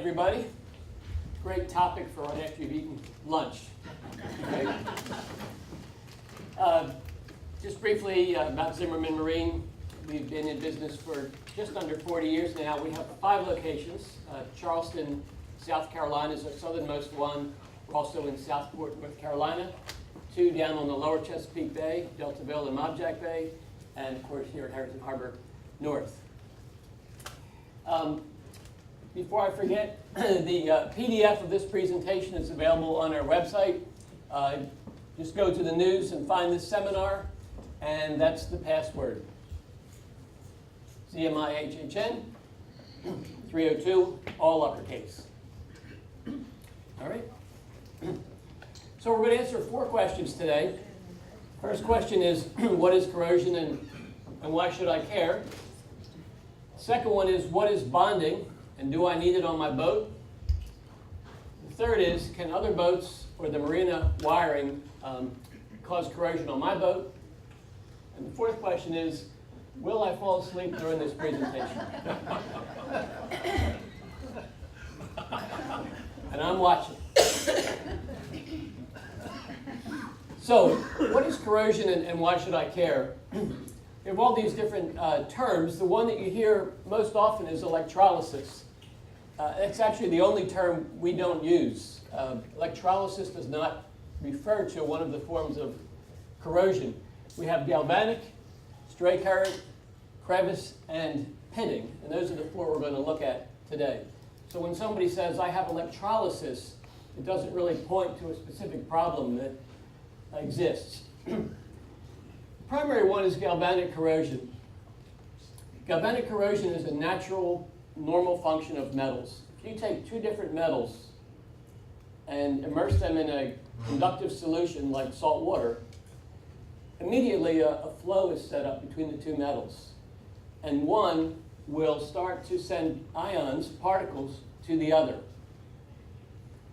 everybody. Great topic for after you've eaten lunch. Okay. Just briefly about Zimmerman Marine. We've been in business for just under 40 years now. We have 5 locations. Charleston, South Carolina is our southernmost one. We're also in Southport, North Carolina. 2 down on the lower Chesapeake Bay, Deltaville and Mobjack Bay, and of course here at Herrington Harbour North. Before I forget, the PDF of this presentation is available on our website. Just go to the news and find this seminar, and that's the password. ZMIHHN 302, all uppercase. All right. So we're going to answer 4 questions today. First question is, what is corrosion and why should I care? Second one is, what is bonding and do I need it on my boat? The third is, can other boats or the marina wiring cause corrosion on my boat? And the fourth question is, will I fall asleep during this presentation? And I'm watching. So, what is corrosion and why should I care? We have all these different terms. The one that you hear most often is electrolysis. It's actually the only term we don't use. Electrolysis does not refer to one of the forms of corrosion. We have galvanic, stray current, crevice, and pitting. And those are the 4 we're going to look at today. So when somebody says, I have electrolysis, it doesn't really point to a specific problem that exists. The primary one is galvanic corrosion. Galvanic corrosion is a natural, normal function of metals. If you take 2 different metals and immerse them in a conductive solution like salt water, immediately a flow is set up between the 2 metals. And one will start to send ions, particles, to the other.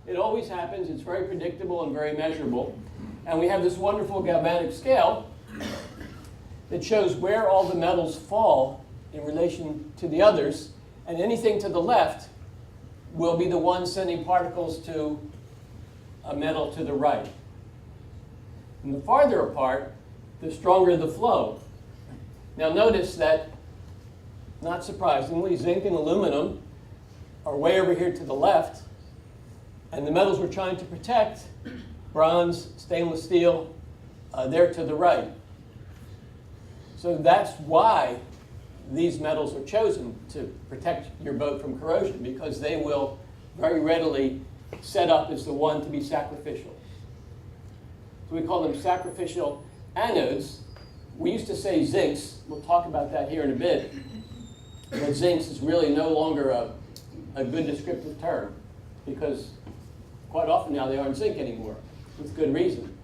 It always happens. It's very predictable and very measurable. And we have this wonderful galvanic scale that shows where all the metals fall in relation to the others, and anything to the left will be the one sending particles to a metal to the right. And the farther apart, the stronger the flow. Now notice that, not surprisingly, zinc and aluminum are way over here to the left, and the metals we're trying to protect, bronze, stainless steel, they're to the right. So that's why these metals are chosen to protect your boat from corrosion, because they will very readily set up as the one to be sacrificial. So we call them sacrificial anodes. We used to say zincs. We'll talk about that here in a bit. But zincs is really no longer a good descriptive term, because quite often now they aren't zinc anymore, with good reason.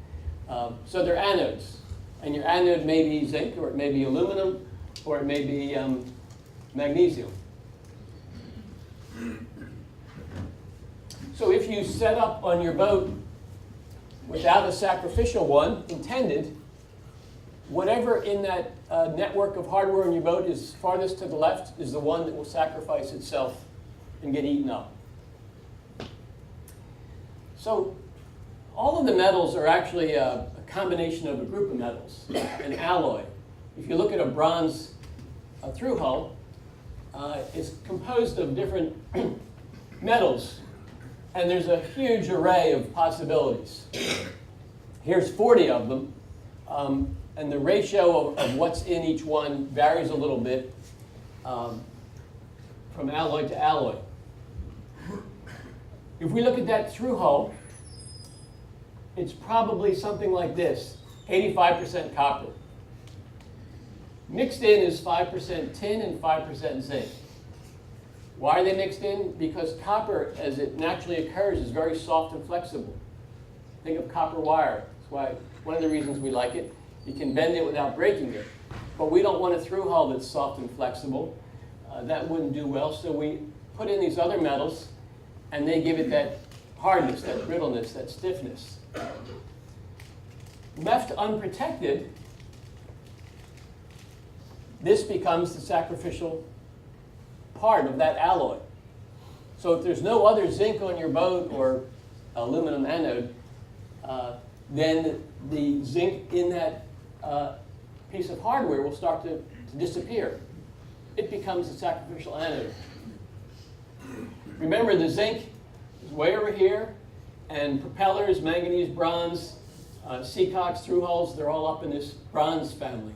So they're anodes. And your anode may be zinc, or it may be aluminum, or it may be magnesium. So if you set up on your boat without a sacrificial one intended, whatever in that network of hardware in your boat is farthest to the left is the one that will sacrifice itself and get eaten up. So all of the metals are actually a combination of a group of metals, an alloy. If you look at a bronze through hull, it's composed of different metals, and there's a huge array of possibilities. Here's 40 of them, and the ratio of what's in each one varies a little bit from alloy to alloy. If we look at that through hull, it's probably something like this, 85% copper. Mixed in is 5% tin and 5% zinc. Why are they mixed in? Because copper, as it naturally occurs, is very soft and flexible. Think of copper wire. That's why one of the reasons we like it. You can bend it without breaking it. But we don't want a through hull that's soft and flexible. That wouldn't do well, so we put in these other metals, and they give it that hardness, that brittleness, that stiffness. Left unprotected, this becomes the sacrificial part of that alloy. So if there's no other zinc on your boat or aluminum anode, then the zinc in that piece of hardware will start to disappear. It becomes a sacrificial anode. Remember, the zinc is way over here, and propellers, manganese, bronze, seacocks, through hulls, they're all up in this bronze family.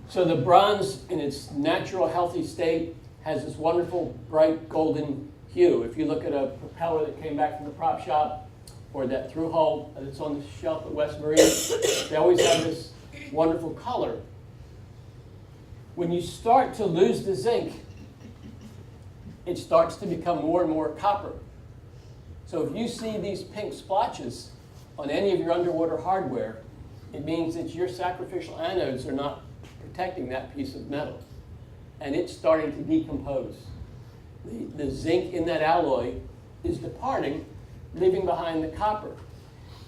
So the bronze, in its natural healthy state, has this wonderful bright golden hue. If you look at a propeller that came back from the prop shop, or that through hull that's on the shelf at West Marine, they always have this wonderful color. When you start to lose the zinc, it starts to become more and more copper. So if you see these pink splotches on any of your underwater hardware, it means that your sacrificial anodes are not protecting that piece of metal, and it's starting to decompose. The zinc in that alloy is departing, leaving behind the copper.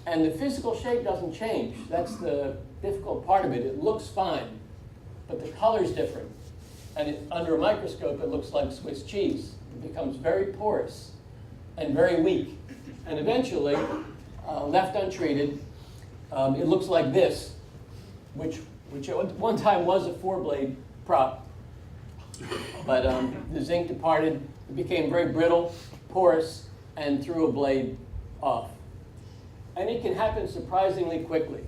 And the physical shape doesn't change. That's the difficult part of it. It looks fine, but the color's different. And under a microscope, it looks like Swiss cheese. It becomes very porous and very weak. And eventually, left untreated, it looks like this, which at one time was a 4-blade prop. But the zinc departed, it became very brittle, porous, and threw a blade off. And it can happen surprisingly quickly.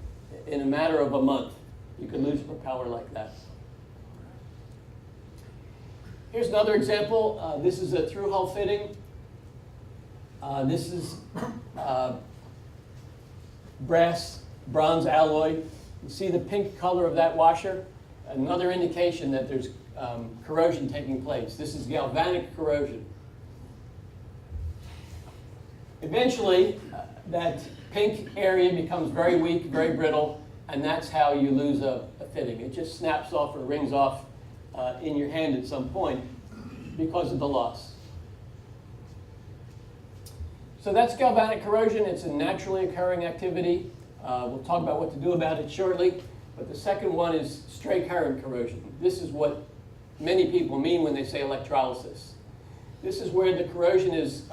In a matter of a month, you can lose a propeller like that. Here's another example. This is a through hull fitting. This is brass bronze alloy. You see the pink color of that washer? Another indication that there's corrosion taking place. This is galvanic corrosion. Eventually, that pink area becomes very weak, very brittle, and that's how you lose a fitting. It just snaps off or rings off in your hand at some point because of the loss. So that's galvanic corrosion. It's a naturally occurring activity. We'll talk about what to do about it shortly. But the second one is stray current corrosion. This is what many people mean when they say electrolysis. This is where the corrosion is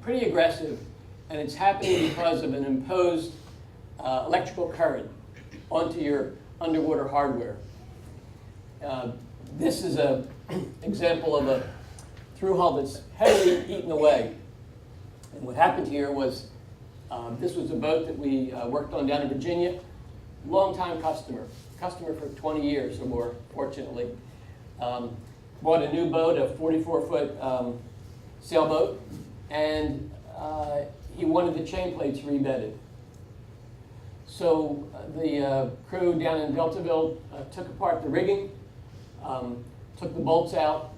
pretty aggressive, and it's happening because of an imposed electrical current onto your underwater hardware. This is an example of a through hull that's heavily eaten away. And what happened here was, this was a boat that we worked on down in Virginia. Long-time customer for 20 years or more, fortunately. Bought a new boat, a 44-foot sailboat, and he wanted the chain plates rebedded. So the crew down in Deltaville took apart the rigging, took the bolts out,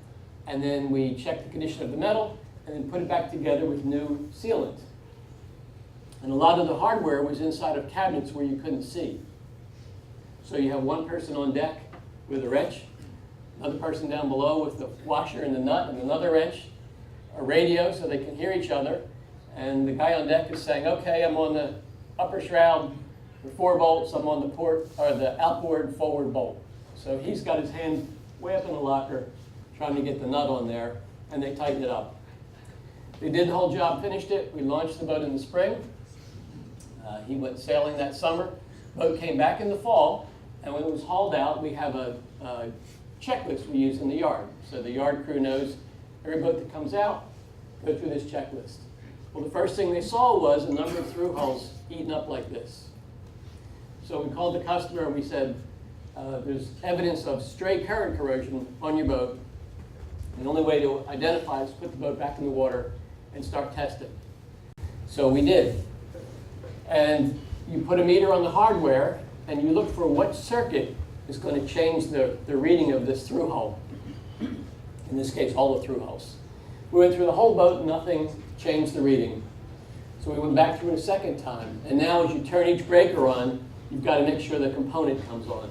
and then we checked the condition of the metal, and then put it back together with new sealant. And a lot of the hardware was inside of cabinets where you couldn't see. So you have one person on deck with a wrench, another person down below with the washer and the nut and another wrench, a radio so they can hear each other, and the guy on deck is saying, okay, I'm on the upper shroud for 4 bolts, I'm on the port or the outboard forward bolt. So he's got his hand way up in the locker trying to get the nut on there, and they tighten it up. They did the whole job, finished it. We launched the boat in the spring. He went sailing that summer. Boat came back in the fall, and when it was hauled out, we have a checklist we use in the yard. So the yard crew knows every boat that comes out, go through this checklist. Well, the first thing they saw was a number of through hulls eaten up like this. So we called the customer and we said, there's evidence of stray current corrosion on your boat. And the only way to identify is put the boat back in the water and start testing. So we did. And you put a meter on the hardware, and you look for what circuit is going to change the reading of this through hull. In this case, all the through hulls. We went through the whole boat, nothing changed the reading. So we went back through it a second time. And now as you turn each breaker on, you've got to make sure the component comes on.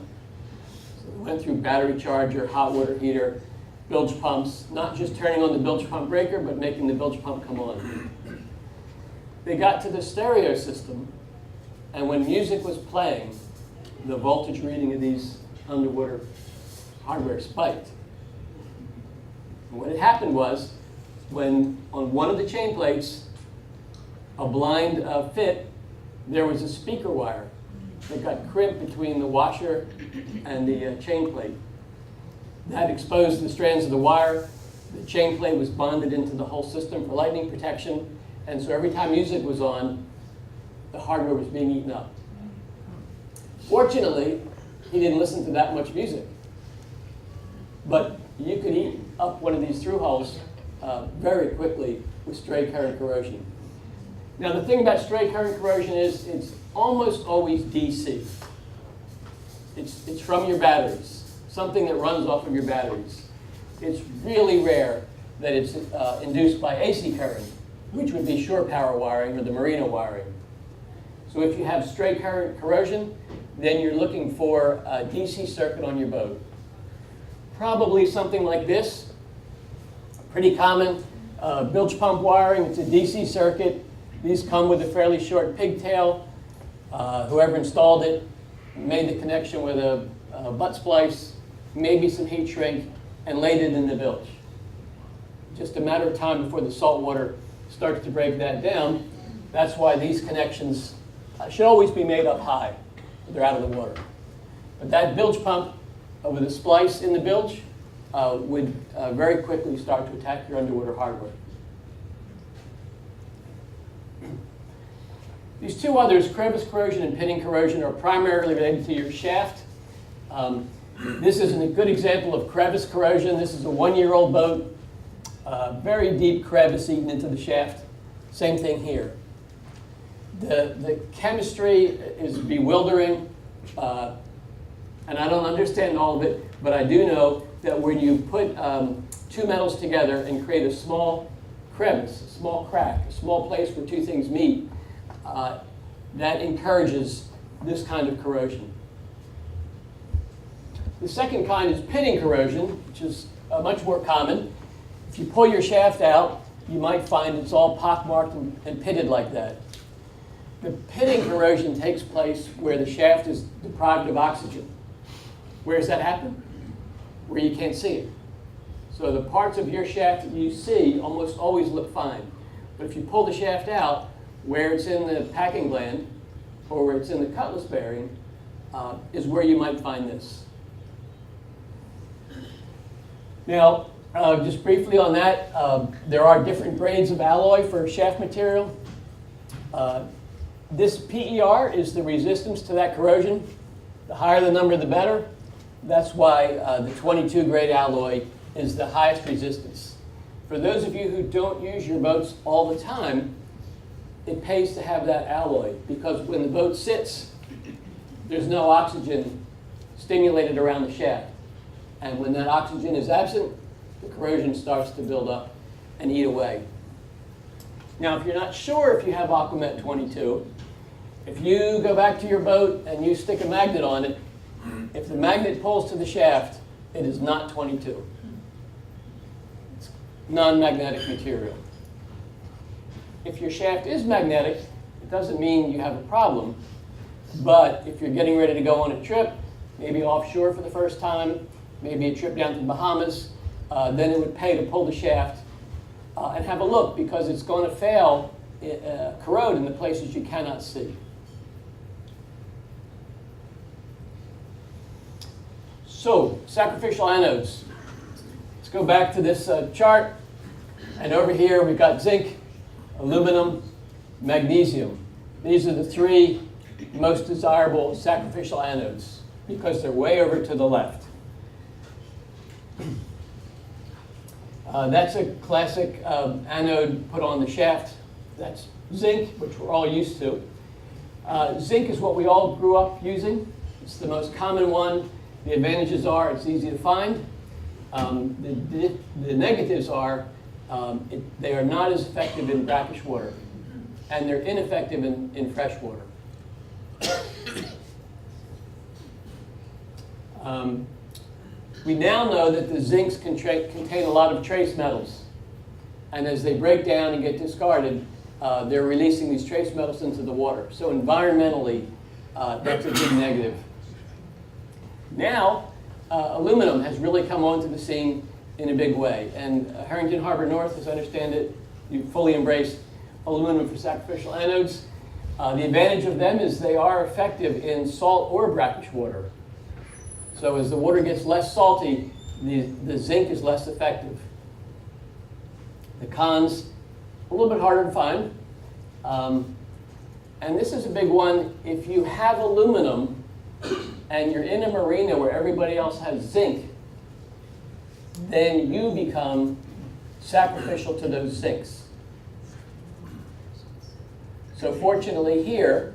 So we went through battery charger, hot water heater, bilge pumps, not just turning on the bilge pump breaker, but making the bilge pump come on. They got to the stereo system, and when music was playing, the voltage reading of these underwater hardware spiked. And what had happened was when on one of the chain plates, a blind fit, there was a speaker wire that got crimped between the washer and the chain plate. That exposed the strands of the wire. The chain plate was bonded into the whole system for lightning protection, and so every time music was on, the hardware was being eaten up. Fortunately, he didn't listen to that much music, but you could eat up one of these through hulls very quickly with stray current corrosion. Now, the thing about stray current corrosion is it's almost always DC. It's from your batteries, something that runs off of your batteries. It's really rare that it's induced by AC current, which would be shore power wiring or the marina wiring. So if you have stray current corrosion, then you're looking for a DC circuit on your boat. Probably something like this, pretty common. Bilge pump wiring, it's a DC circuit. These come with a fairly short pigtail. Whoever installed it made the connection with a butt splice, maybe some heat shrink, and laid it in the bilge. Just a matter of time before the salt water starts to break that down. That's why these connections should always be made up high. They're out of the water. But that bilge pump with a splice in the bilge would very quickly start to attack your underwater hardware. These two others, crevice corrosion and pitting corrosion, are primarily related to your shaft. This is a good example of crevice corrosion. This is a one-year-old boat, very deep crevice eaten into the shaft. Same thing here. The chemistry is bewildering, and I don't understand all of it, but I do know that when you put two metals together and create a small crevice, a small crack, a small place where two things meet, that encourages this kind of corrosion. The second kind is pitting corrosion, which is much more common. If you pull your shaft out, you might find it's all pockmarked and pitted like that. The pitting corrosion takes place where the shaft is deprived of oxygen. Where does that happen? Where you can't see it. So the parts of your shaft that you see almost always look fine. But if you pull the shaft out, where it's in the packing gland or where it's in the cutlass bearing is where you might find this. Now, just briefly on that, there are different grades of alloy for shaft material. This PER is the resistance to that corrosion. The higher the number, the better. That's why the 22 grade alloy is the highest resistance. For those of you who don't use your boats all the time, it pays to have that alloy because when the boat sits, there's no oxygen stimulated around the shaft. And when that oxygen is absent, the corrosion starts to build up and eat away. Now, if you're not sure if you have Aquamet 22, if you go back to your boat and you stick a magnet on it, if the magnet pulls to the shaft, it is not 22. It's non-magnetic material. If your shaft is magnetic, it doesn't mean you have a problem, but if you're getting ready to go on a trip, maybe offshore for the first time, maybe a trip down to the Bahamas, then it would pay to pull the shaft and have a look because it's going to fail, corrode in the places you cannot see. So, sacrificial anodes. Let's go back to this chart. And over here we've got zinc, aluminum, magnesium. These are the three most desirable sacrificial anodes because they're way over to the left. That's a classic anode put on the shaft. That's zinc, which we're all used to. Zinc is what we all grew up using. It's the most common one. The advantages are it's easy to find. The negatives are they are not as effective in brackish water, and they're ineffective in fresh water. We now know that the zincs contain a lot of trace metals, and as they break down and get discarded, they're releasing these trace metals into the water. So environmentally, that's a big negative. Now, aluminum has really come onto the scene in a big way. And Herrington Harbour North, as I understand it, you fully embrace aluminum for sacrificial anodes. The advantage of them is they are effective in salt or brackish water. So as the water gets less salty, the zinc is less effective. The cons, a little bit harder to find. And this is a big one. If you have aluminum and you're in a marina where everybody else has zinc, then you become sacrificial to those zincs. So fortunately here,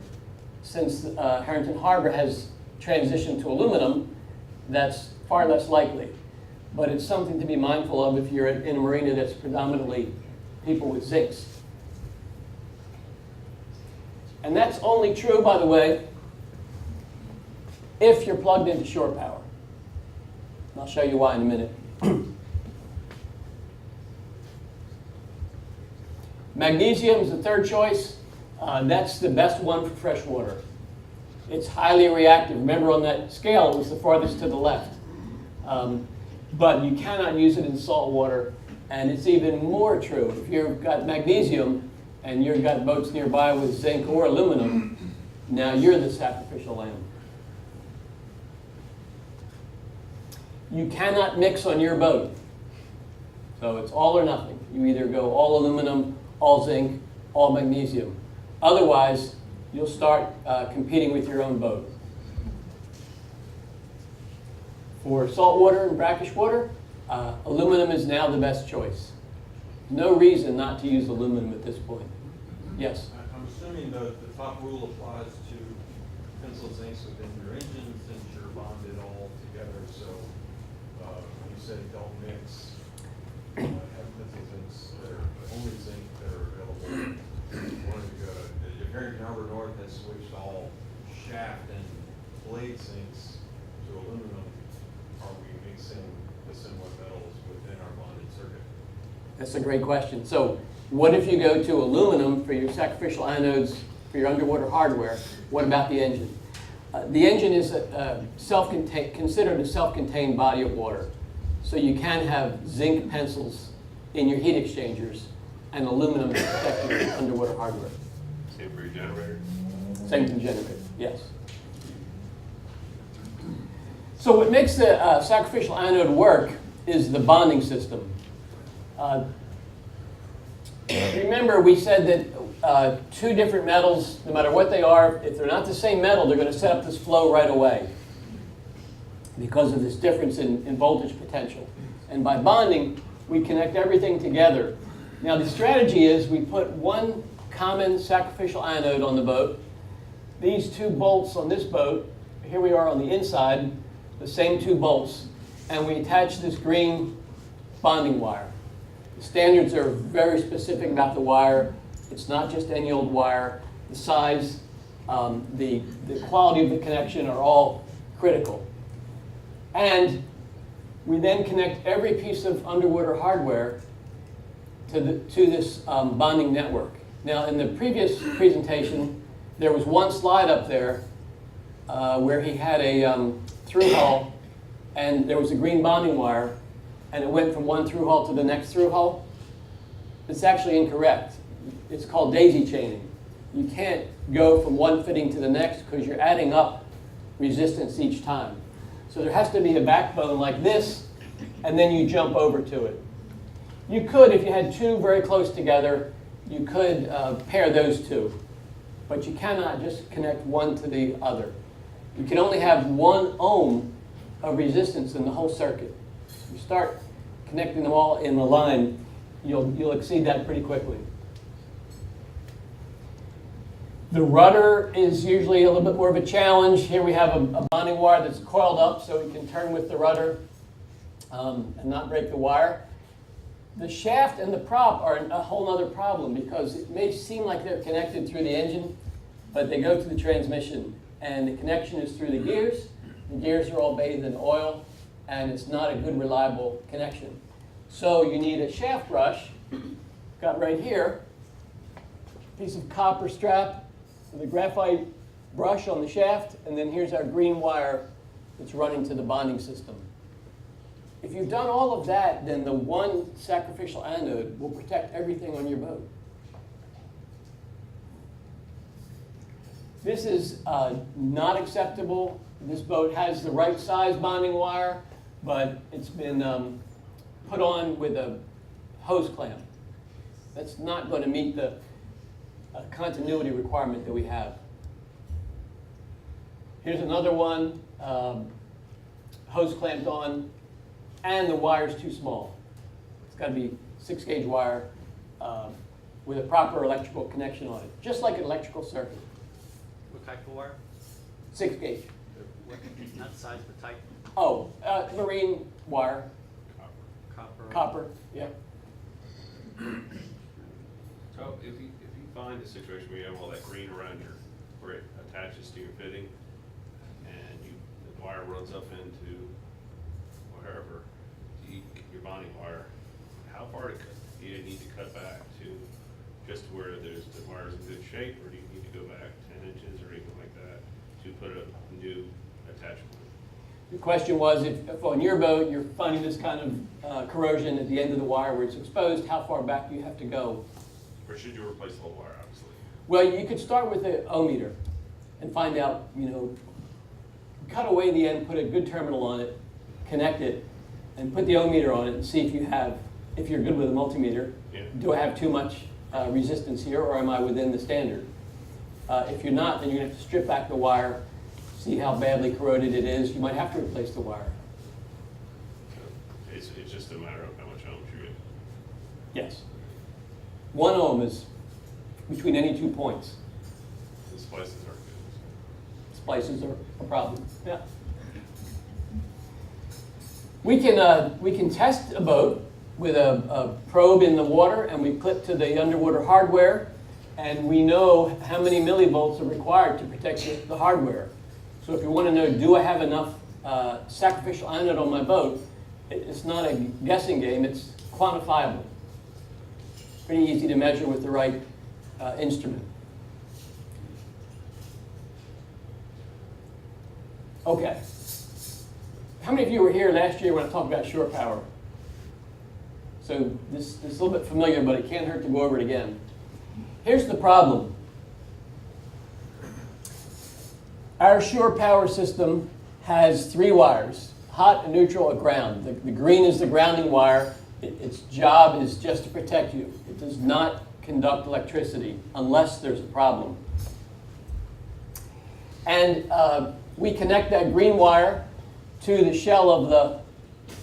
since Herrington Harbour has transitioned to aluminum, that's far less likely. But it's something to be mindful of if you're in a marina that's predominantly people with zincs. And that's only true, by the way, if you're plugged into shore power. I'll show you why in a minute. Magnesium is the third choice. That's the best one for fresh water. It's highly reactive. Remember on that scale, it was the farthest to the left. But you cannot use it in salt water. And it's even more true if you've got magnesium and you've got boats nearby with zinc or aluminum, now you're the sacrificial lamb. You cannot mix on your boat. So it's all or nothing. You either go all aluminum, all zinc, all magnesium. Otherwise, you'll start competing with your own boat. For salt water and brackish water, aluminum is now the best choice. No reason not to use aluminum at this point. Yes? I'm assuming the top rule applies to pencil zincs within your engine since you're bonded all together. So when you say don't mix, have pencil zincs that are the only zinc that are available. If Herrington Harbour North has switched all shaft and blade zincs to aluminum, are we mixing the similar metals within our bonded circuit? That's a great question. So what if you go to aluminum for your sacrificial anodes for your underwater hardware? What about the engine? The engine is considered a self-contained body of water. So you can have zinc pencils in your heat exchangers and aluminum to protect your underwater hardware. Same for your generator? Same for the generator, yes. So what makes the sacrificial anode work is the bonding system. Remember, we said that two different metals, no matter what they are, if they're not the same metal, they're going to set up this flow right away because of this difference in voltage potential. And by bonding, we connect everything together. Now, the strategy is we put one common sacrificial anode on the boat. These two bolts on this boat, here we are on the inside, the same two bolts, and we attach this green bonding wire. The standards are very specific about the wire. It's not just any old wire. The size, the quality of the connection are all critical. And we then connect every piece of underwater hardware to this bonding network. Now, in the previous presentation, there was one slide up there where he had a through hull, and there was a green bonding wire, and it went from one through hull to the next through hull. It's actually incorrect. It's called daisy chaining. You can't go from one fitting to the next because you're adding up resistance each time. So there has to be a backbone like this, and then you jump over to it. You could, if you had two very close together, you could pair those two, but you cannot just connect one to the other. You can only have 1 ohm of resistance in the whole circuit. If you start connecting them all in a line, you'll exceed that pretty quickly. The rudder is usually a little bit more of a challenge. Here we have a bonding wire that's coiled up so we can turn with the rudder and not break the wire. The shaft and the prop are a whole other problem because it may seem like they're connected through the engine, but they go to the transmission, and the connection is through the gears. The gears are all bathed in oil, and it's not a good, reliable connection. So you need a shaft brush, got right here, piece of copper strap with a graphite brush on the shaft, and then here's our green wire that's running to the bonding system. If you've done all of that, then the one sacrificial anode will protect everything on your boat. This is not acceptable. This boat has the right size bonding wire, but it's been put on with a hose clamp. That's not going to meet the continuity requirement that we have. Here's another one, hose clamped on, and the wire's too small. It's got to be 6-gauge wire with a proper electrical connection on it, just like an electrical circuit. What type of wire? 6-gauge. Not size, but type? Oh, marine wire, Copper? copper, yeah. So if you find a situation where you have all that green around where it attaches to your fitting, and the wire runs up into wherever, your bonding wire, how far do you need to cut back to just where the wire's in good shape, or do you need to go back 10 inches or anything like that to put a new attachment? The question was, if on your boat you're finding this kind of corrosion at the end of the wire where it's exposed, how far back do you have to go? Or should you replace the whole wire, obviously? Well, you could start with the ohmmeter and find out, cut away the end, put a good terminal on it, connect it, and put the ohmmeter on it and see if you're good with a multimeter. Yeah. Do I have too much resistance here, or am I within the standard? If you're not, then you're going to have to strip back the wire, see how badly corroded it is. You might have to replace the wire. So it's just a matter of how much ohms you're getting. Yes. 1 ohm is between any 2 points. The splices aren't good. Splices are a problem. Yeah. We can test a boat with a probe in the water, and we clip to the underwater hardware, and we know how many millivolts are required to protect the hardware. So if you want to know, do I have enough sacrificial anode on my boat, it's not a guessing game, it's quantifiable. Pretty easy to measure with the right instrument. Okay. How many of you were here last year when I talked about shore power? So this is a little bit familiar, but it can't hurt to go over it again. Here's the problem. Our shore power system has 3 wires, hot, a neutral, a ground. The green is the grounding wire. Its job is just to protect you. It does not conduct electricity unless there's a problem. And we connect that green wire to the shell of the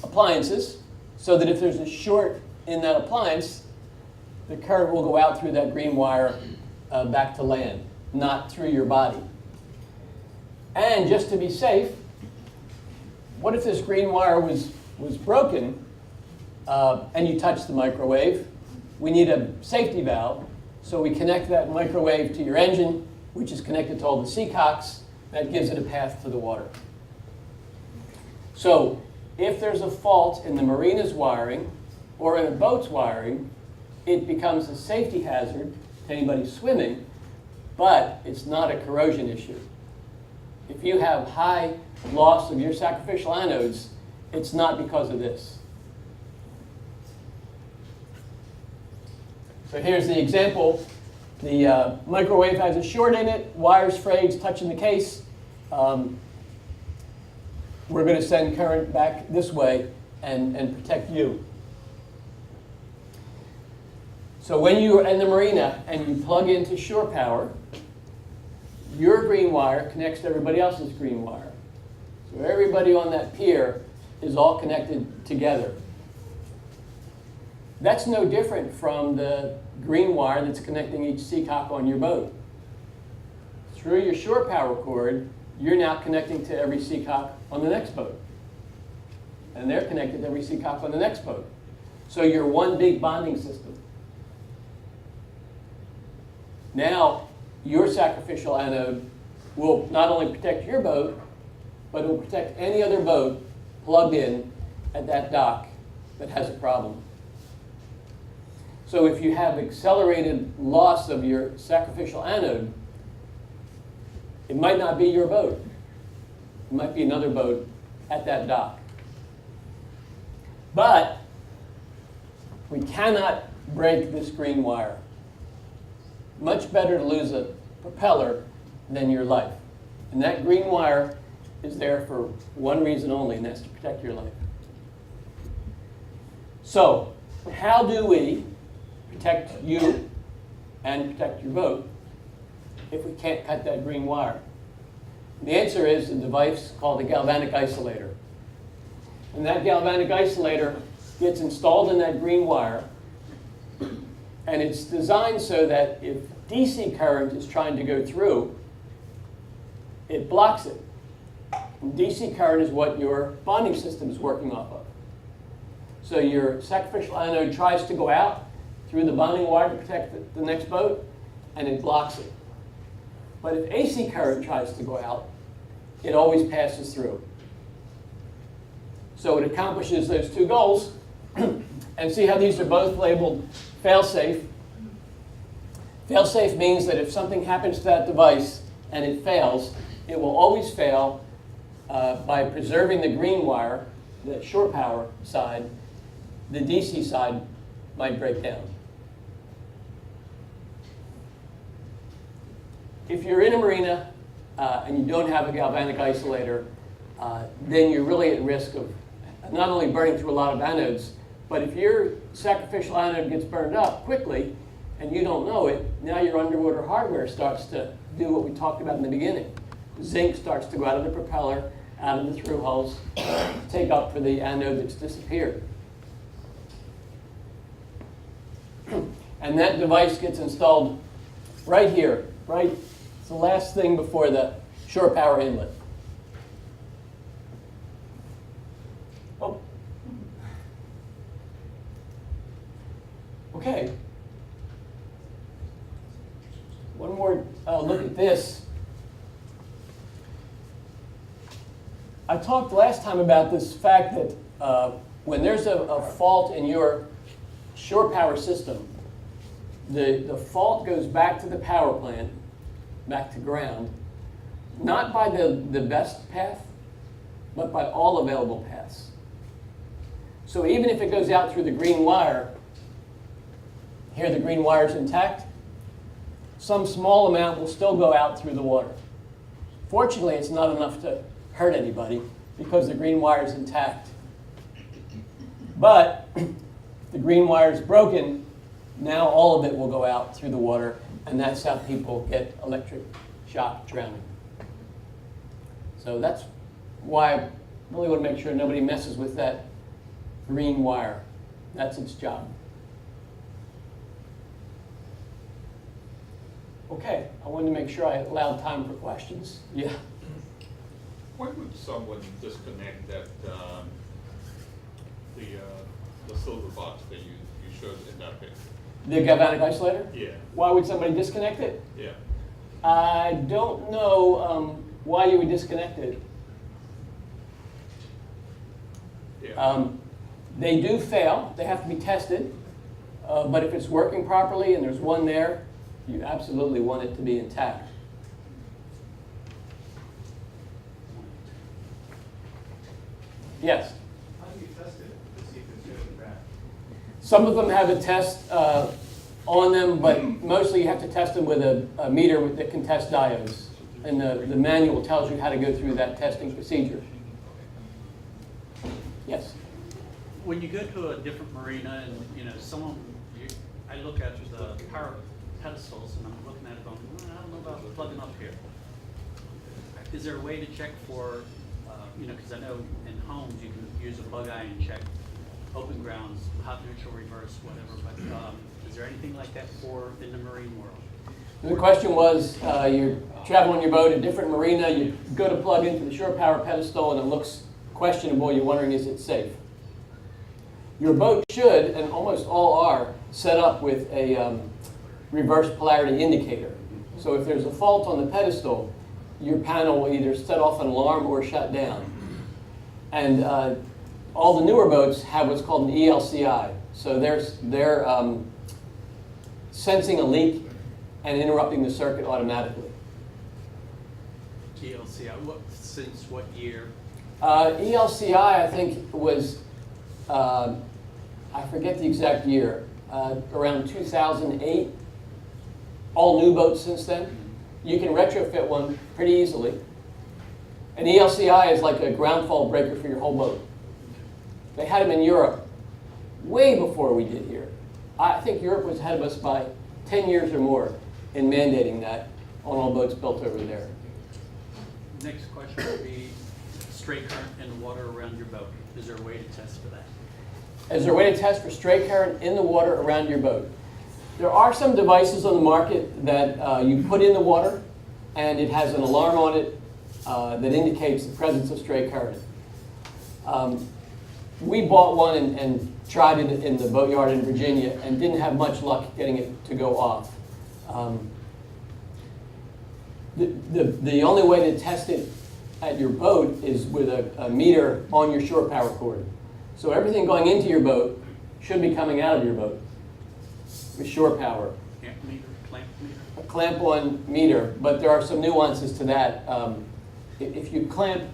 appliances so that if there's a short in that appliance, the current will go out through that green wire back to land, not through your body. And just to be safe, what if this green wire was broken and you touch the microwave? We need a safety valve, so we connect that microwave to your engine, which is connected to all the seacocks. That gives it a path to the water. So if there's a fault in the marina's wiring or in a boat's wiring, it becomes a safety hazard to anybody swimming, but it's not a corrosion issue. If you have high loss of your sacrificial anodes, it's not because of this. So here's the example. The microwave has a short in it, wires frayed, touching the case. We're going to send current back this way and protect you. So when you're in the marina and you plug into shore power, your green wire connects to everybody else's green wire. So everybody on that pier is all connected together. That's no different from the green wire that's connecting each seacock on your boat. Through your shore power cord, you're now connecting to every seacock on the next boat. And they're connected to every seacock on the next boat. So you're one big bonding system. Now, your sacrificial anode will not only protect your boat, but it will protect any other boat plugged in at that dock that has a problem. So if you have accelerated loss of your sacrificial anode, it might not be your boat. It might be another boat at that dock. But we cannot break this green wire. Much better to lose a propeller than your life. And that green wire is there for one reason only, and that's to protect your life. So, how do we protect you and protect your boat if we can't cut that green wire? The answer is a device called a galvanic isolator. And that galvanic isolator gets installed in that green wire, and it's designed so that if DC current is trying to go through, it blocks it. And DC current is what your bonding system is working off of. So your sacrificial anode tries to go out through the bonding wire to protect the next boat, and it blocks it. But if AC current tries to go out, it always passes through. So it accomplishes those two goals. And see how these are both labeled fail-safe. Fail-safe means that if something happens to that device and it fails, it will always fail by preserving the green wire, the shore power side. The DC side might break down. If you're in a marina and you don't have a galvanic isolator, then you're really at risk of not only burning through a lot of anodes, but if your sacrificial anode gets burned up quickly and you don't know it, now your underwater hardware starts to do what we talked about in the beginning. Zinc starts to go out of the propeller, out of the through hulls, to take up for the anode that's disappeared. And that device gets installed right here, right? It's the last thing before the shore power inlet. Oh. Okay. One more look at this. I talked last time about this fact that when there's a fault in your shore power system, the fault goes back to the power plant, back to ground, not by the best path, but by all available paths. So even if it goes out through the green wire, here the green wire is intact, some small amount will still go out through the water. Fortunately, it's not enough to hurt anybody because the green wire is intact. But if the green wire is broken, now all of it will go out through the water, and that's how people get electric shock drowning. So that's why I really want to make sure nobody messes with that green wire. That's its job. Okay, I wanted to make sure I allowed time for questions. Yeah. When would someone disconnect that, the silver box that you showed in that picture? The galvanic isolator? Yeah. Why would somebody disconnect it? Yeah. I don't know why you would disconnect it. Yeah. They do fail. They have to be tested. But if it's working properly and there's one there, you absolutely want it to be intact. Yes? How do you test it to see if it's good or bad? Some of them have a test on them, but mostly you have to test them with a meter that can test diodes. And the manual tells you how to go through that testing procedure. Yes? When you go to a different marina and, I look at the power pedestals and I'm looking at it going, I don't know about plugging up here. Is there a way to check for, because I know in homes you can use a plug eye and check open grounds, hot neutral, reverse, whatever, but is there anything like that for in the marine world? The question was, you're traveling your boat, a different marina, you go to plug into the shore power pedestal and it looks questionable, you're wondering is it safe? Your boat should, and almost all are, set up with a reverse polarity indicator. So if there's a fault on the pedestal, your panel will either set off an alarm or shut down. And all the newer boats have what's called an ELCI. So they're sensing a leak and interrupting the circuit automatically. TLC, since what year? ELCI, I think, was I forget the exact year, around 2008. All new boats since then. You can retrofit one pretty easily. An ELCI is like a ground fault breaker for your whole boat. They had them in Europe way before we did here. I think Europe was ahead of us by 10 years or more in mandating that on all boats built over there. Next question would be straight current in the water around your boat. Is there a way to test for that? Is there a way to test for stray current in the water around your boat? There are some devices on the market that you put in the water, and it has an alarm on it that indicates the presence of stray current. We bought one and tried it in the boatyard in Virginia and didn't have much luck getting it to go off. The only way to test it at your boat is with a meter on your shore power cord. So everything going into your boat should be coming out of your boat with shore power. Amp meter, clamp meter? A clamp-on meter, but there are some nuances to that. If you clamp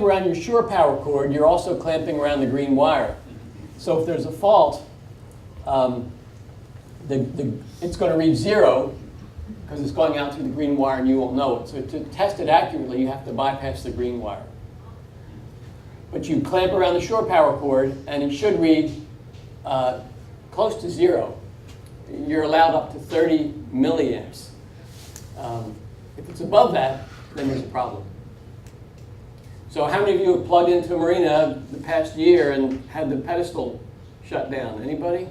around your shore power cord, you're also clamping around the green wire. So if there's a fault, it's going to read 0 because it's going out through the green wire and you won't know it. So to test it accurately, you have to bypass the green wire. But you clamp around the shore power cord and it should read close to 0. You're allowed up to 30 milliamps. If it's above that, then there's a problem. So how many of you have plugged into a marina the past year and had the pedestal shut down? Anybody?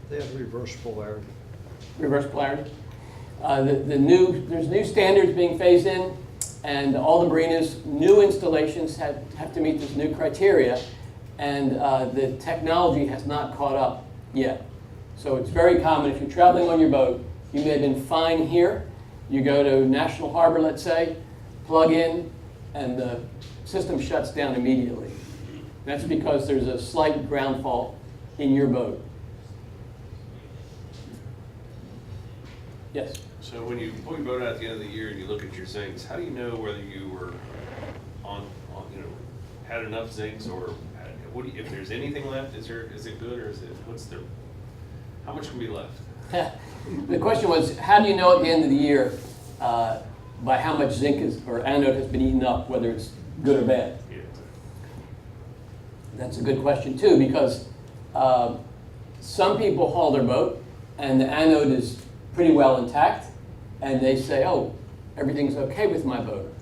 They have reverse polarity. Reverse polarity. There's new standards being phased in, and all the marinas, new installations have to meet this new criteria, and the technology has not caught up yet. So it's very common if you're traveling on your boat, you may have been fine here, you go to National Harbor, let's say, plug in, and the system shuts down immediately. That's because there's a slight ground fault in your boat. Yes? So when you pull your boat out at the end of the year and you look at your zincs, how do you know whether you were had enough zincs, or if there's anything left, is it good, or how much can be left? The question was, how do you know at the end of the year by how much zinc or anode has been eaten up, whether it's good or bad? Yeah. That's a good question too, because some people haul their boat and the anode is pretty well intact, and they say, oh, everything's okay with my boat.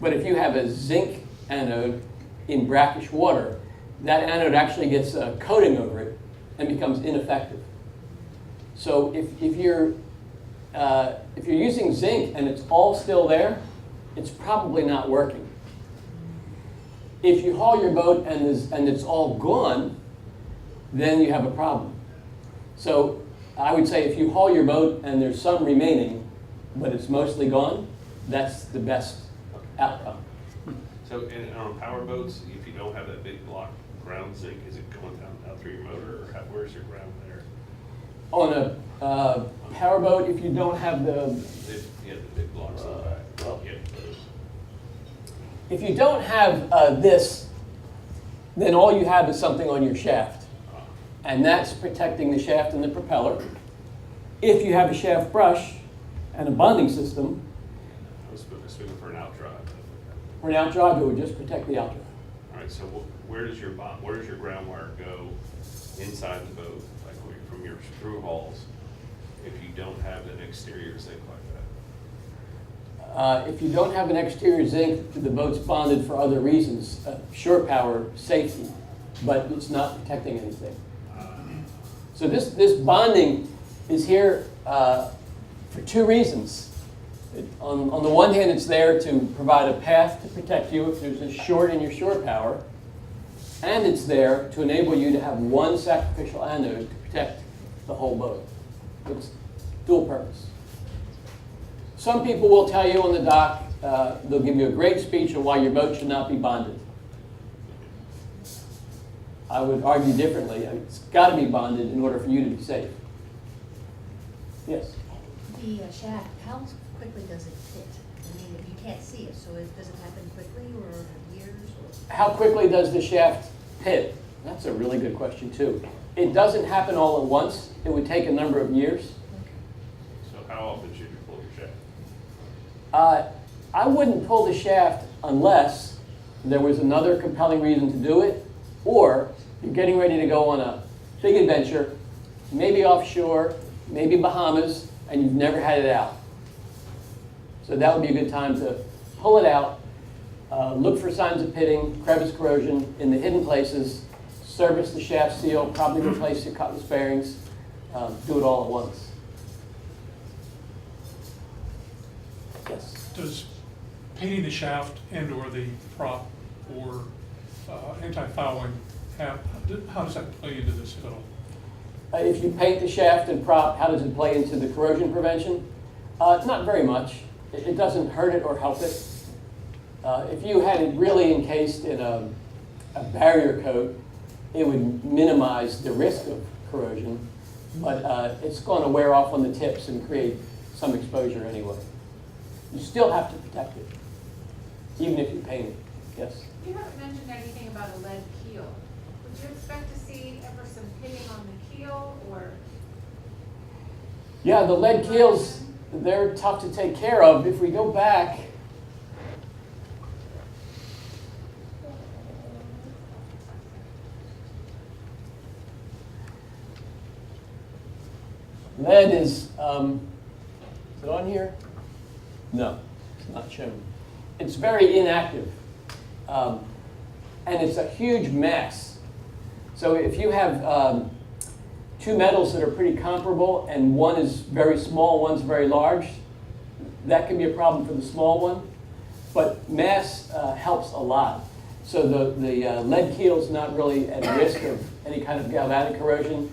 But if you have a zinc anode in brackish water, that anode actually gets a coating over it and becomes ineffective. So if you're using zinc and it's all still there, it's probably not working. If you haul your boat and it's all gone, then you have a problem. So I would say if you haul your boat and there's some remaining, but it's mostly gone, that's the best outcome. So on power boats, if you don't have that big block ground zinc, is it going down out through your motor, or where's your ground there? On a power boat, if you don't have the big blocks in the back. well, Yeah. if you don't have this, then all you have is something on your shaft. And that's protecting the shaft and the propeller. If you have a shaft brush and a bonding system, I was speaking for an outdrive. for an outdrive, it would just protect the outdrive. All right, so where does your ground wire go inside the boat, like from your screw holes, if you don't have an exterior zinc like that? If you don't have an exterior zinc, the boat's bonded for other reasons, shore power, safety, but it's not protecting anything. So this bonding is here for two reasons. On the one hand, it's there to provide a path to protect you if there's a short in your shore power, and it's there to enable you to have one sacrificial anode to protect the whole boat. It's dual purpose. Some people will tell you on the dock, they'll give you a great speech on why your boat should not be bonded. I would argue differently. It's got to be bonded in order for you to be safe. Yes? The shaft, how quickly does it fit? I mean, you can't see it, so does it happen quickly or years or? How quickly does the shaft pit? That's a really good question too. It doesn't happen all at once. It would take a number of years. So how often should you pull your shaft? I wouldn't pull the shaft unless there was another compelling reason to do it, or you're getting ready to go on a big adventure, maybe offshore, maybe Bahamas, and you've never had it out. So that would be a good time to pull it out, look for signs of pitting, crevice corrosion in the hidden places, service the shaft seal, probably replace your cutlass bearings, do it all at once. Yes? Does painting the shaft and or the prop or anti-fouling how does that play into this at all? If you paint the shaft and prop, how does it play into the corrosion prevention? Not very much. It doesn't hurt it or help it. If you had it really encased in a barrier coat, it would minimize the risk of corrosion, but it's going to wear off on the tips and create some exposure anyway. You still have to protect it, even if you paint it. Yes? You haven't mentioned anything about a lead keel. Would you expect to see ever some pitting on the keel or? Yeah, the lead keels, they're tough to take care of. If we go back, lead is it on here? No, it's not shown. It's very inactive, and it's a huge mass. So if you have two metals that are pretty comparable and one is very small, one's very large, that can be a problem for the small one. But mass helps a lot. So the lead keel is not really at risk of any kind of galvanic corrosion.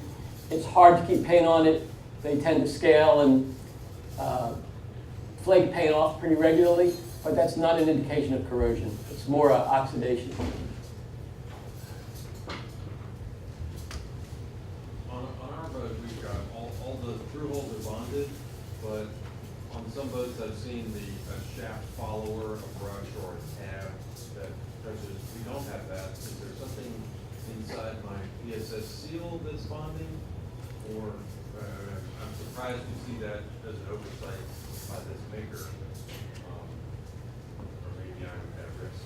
It's hard to keep paint on it. They tend to scale and flake paint off pretty regularly, but that's not an indication of corrosion. It's more oxidation. On our boat, we've got all the through holes are bonded, but on some boats I've seen a shaft follower, a brush, or a tab that touches. We don't have that. Is there something inside my PSS seal that's bonding? Or I'm surprised to see that as an oversight by this maker. Or maybe I'm at risk.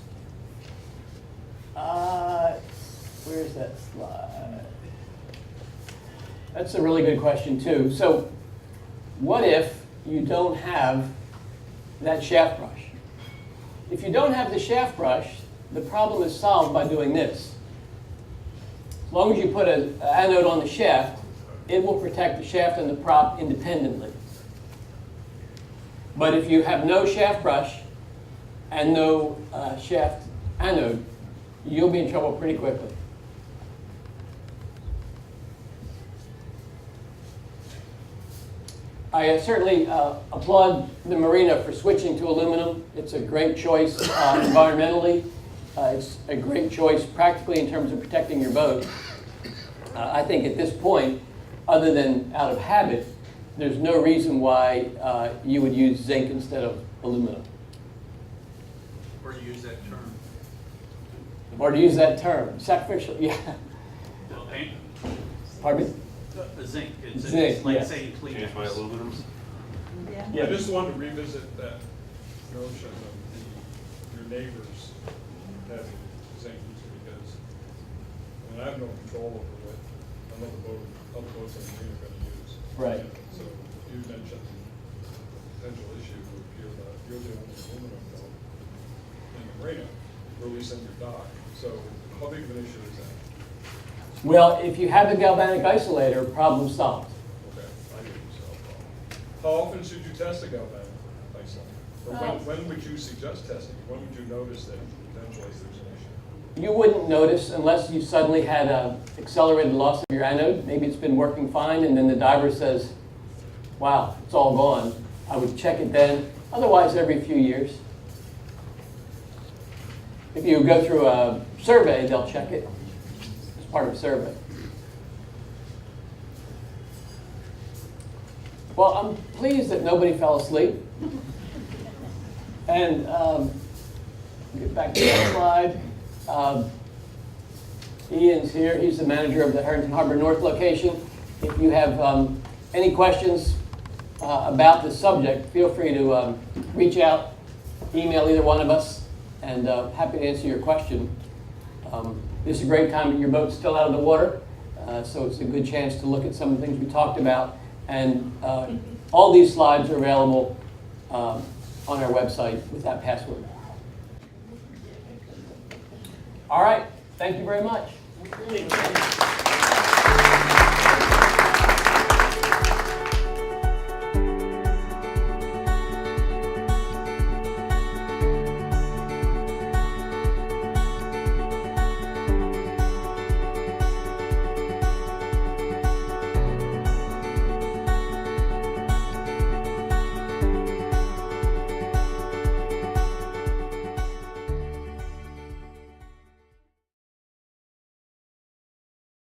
Where's that slide? That's a really good question too. So what if you don't have that shaft brush? If you don't have the shaft brush, the problem is solved by doing this. As long as you put an anode on the shaft, it will protect the shaft and the prop independently. But if you have no shaft brush and no shaft anode, you'll be in trouble pretty quickly. I certainly applaud the marina for switching to aluminum. It's a great choice environmentally. It's a great choice practically in terms of protecting your boat. I think at this point, other than out of habit, there's no reason why you would use zinc instead of aluminum. Or use that term. Or to use that term, sacrificial, yeah. Well, paint, Pardon me? zinc. It's Zinc, like yes. saying clean. Change my aluminums? Yeah. I just wanted to revisit that notion of your neighbors having zinc, because I have no control over what other boats on the marina are going to use. Right. So you mentioned the potential issue would appear that you're the only aluminum boat in the marina, or at least in your dock. So how big of an issue is that? Well, if you have the galvanic isolator, problem solved. Okay, I get so. How often should you test a galvanic isolator? Or when would you suggest testing? When would you notice that potentially there's an issue? You wouldn't notice unless you suddenly had an accelerated loss of your anode. Maybe it's been working fine, and then the diver says, wow, it's all gone. I would check it then. Otherwise, every few years. If you go through a survey, they'll check it as part of a survey. Well, I'm pleased that nobody fell asleep. And get back to that slide. Ian's here. He's the manager of the Herrington Harbour North location. If you have any questions about this subject, feel free to reach out, email either one of us, and happy to answer your question. This is a great time when your boat's still out of the water, so it's a good chance to look at some of the things we talked about. And all these slides are available on our website with that password. All right, thank you very much.